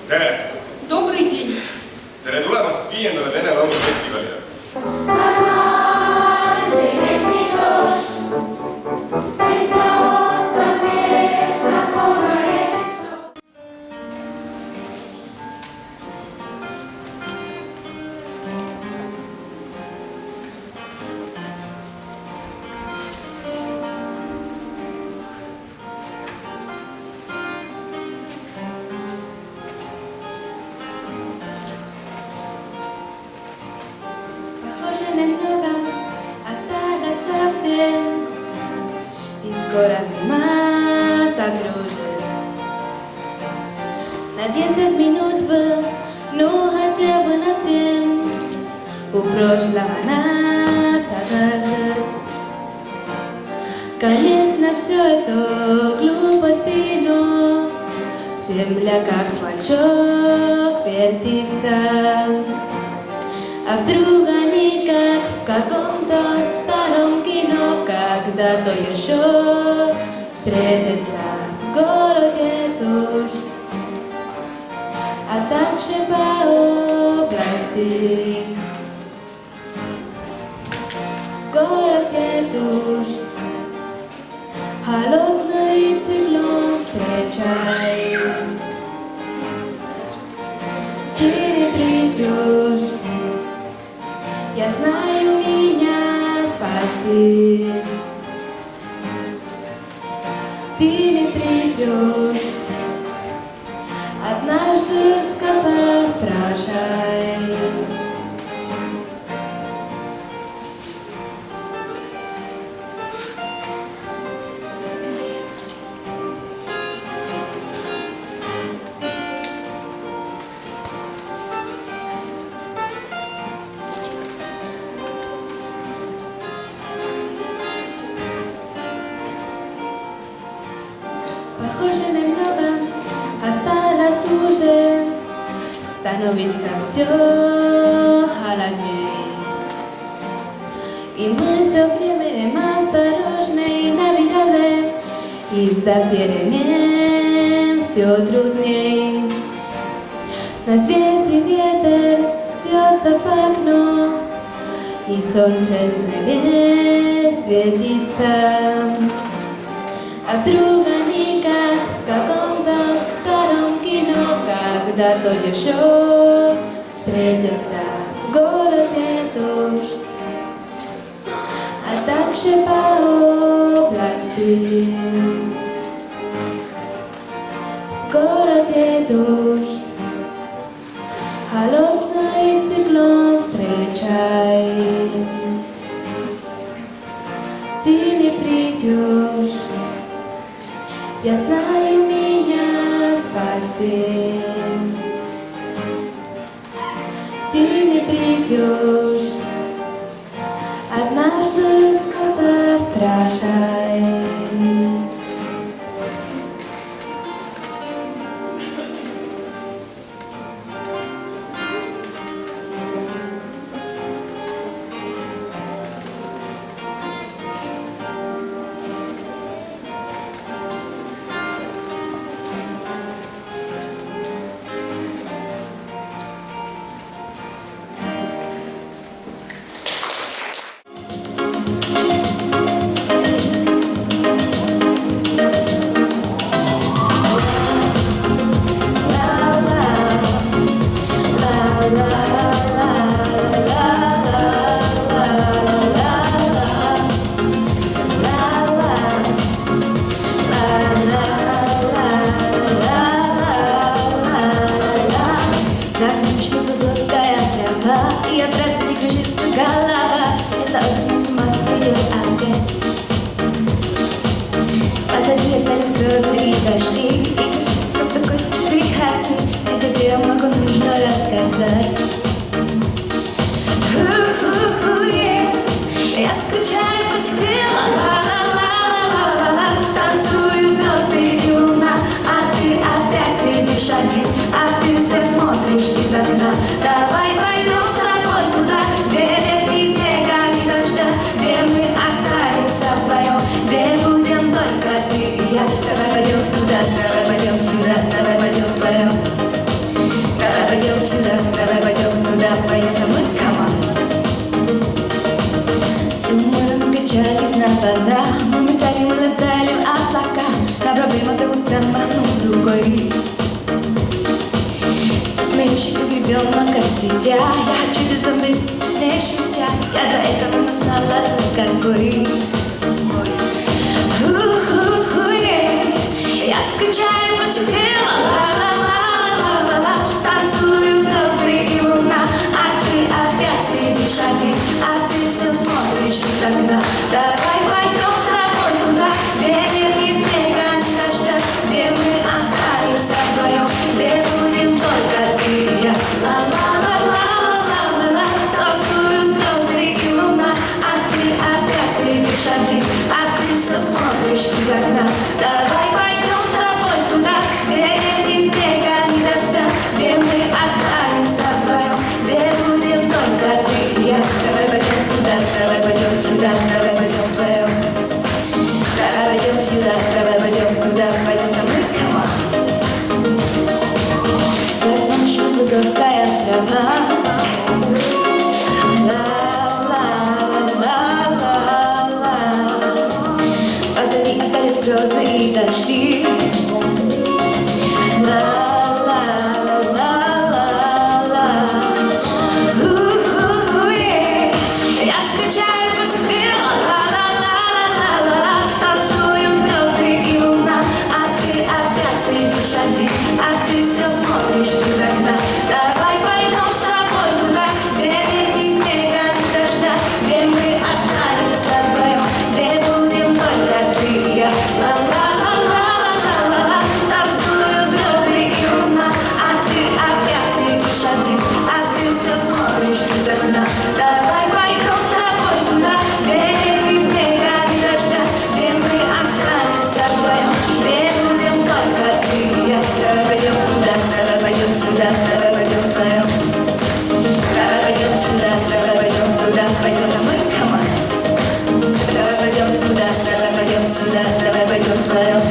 Tere! Добрый день! Tere tulemast 5. Vene laulufestivalile! Немного осталось совсем, и скоро зима закружит. На 10 минут ну хотя бы на 7 у прошлого нас одолжит. Конечно, все это глупости, но земля как волчок вертится. А вдруг они как в каком-то старом кино когда-то еще встретятся в городе дождь, а также по области. В городе дождь, холодный циклон встречай. Ты не придешь, я знаю, меня спаси. Ты не придешь, однажды сказав прощай. Похоже, немного осталось уже, становится все холоднее. И мы все время осторожны на вираже, из-за перемен все трудней. На свете ветер бьется в окно, и солнце с небес светится. А вдруг они как в каком-то старом кино когда-то еще встретятся в городе дождь, а также по области. В городе дождь, холодный циклон встречай. Ты не придешь, я знаю, меня спасти. Ты не придешь, однажды сказав прощай. хотя я хочу тебя забыть, не шутя. Я до этого не знала, ты какой. Я скучаю по тебе, ла-ла-ла-ла-ла-ла. Танцуют звезды и луна, а ты опять сидишь один, а ты все смотришь из окна. Давай пойдем с тобой туда, где нет ни снега, ни дождя, где мы останемся вдвоем, где будем только ты и я. Ла-ла-ла-ла-ла-ла-ла. Танцуют звезды и луна, а ты опять сидишь один, а ты все смотришь из окна. Давай пойдем с тобой туда, где нет ни снега, ни дождя, где мы останемся вдвоем, где будем только ты и я. Давай пойдем туда, давай пойдем сюда, давай пойдем вдвоем. Давай пойдем сюда, давай пойдем туда, пойдем со мной, come on. За окном еще высокая трава. Ла-ла-ла-ла-ла. Позади остались грозы и дожди. Ла-ла-ла-ла-ла. Я скучаю по тебе, ла-ла-ла-ла-ла-ла. Танцуют звезды и луна, а ты опять сидишь один, а ты все смотришь из окна. Давай пойдем с тобой туда, где нет ни снега, ни дождя, где мы останемся вдвоем, где будем только ты и я. Ла-ла-ла-ла-ла-ла-ла. Танцуют звезды и луна, а ты опять сидишь один, а ты все смотришь из окна. Давай пойдем с тобой туда, где нет ни снега, ни дождя, где мы останемся вдвоем, где будем только ты и я. Давай пойдем туда, давай пойдем сюда, давай пойдем вдвоем. Давай пойдем сюда, давай пойдем туда, пойдем со мной, come on. Давай пойдем туда, давай пойдем сюда, давай пойдем вдвоем.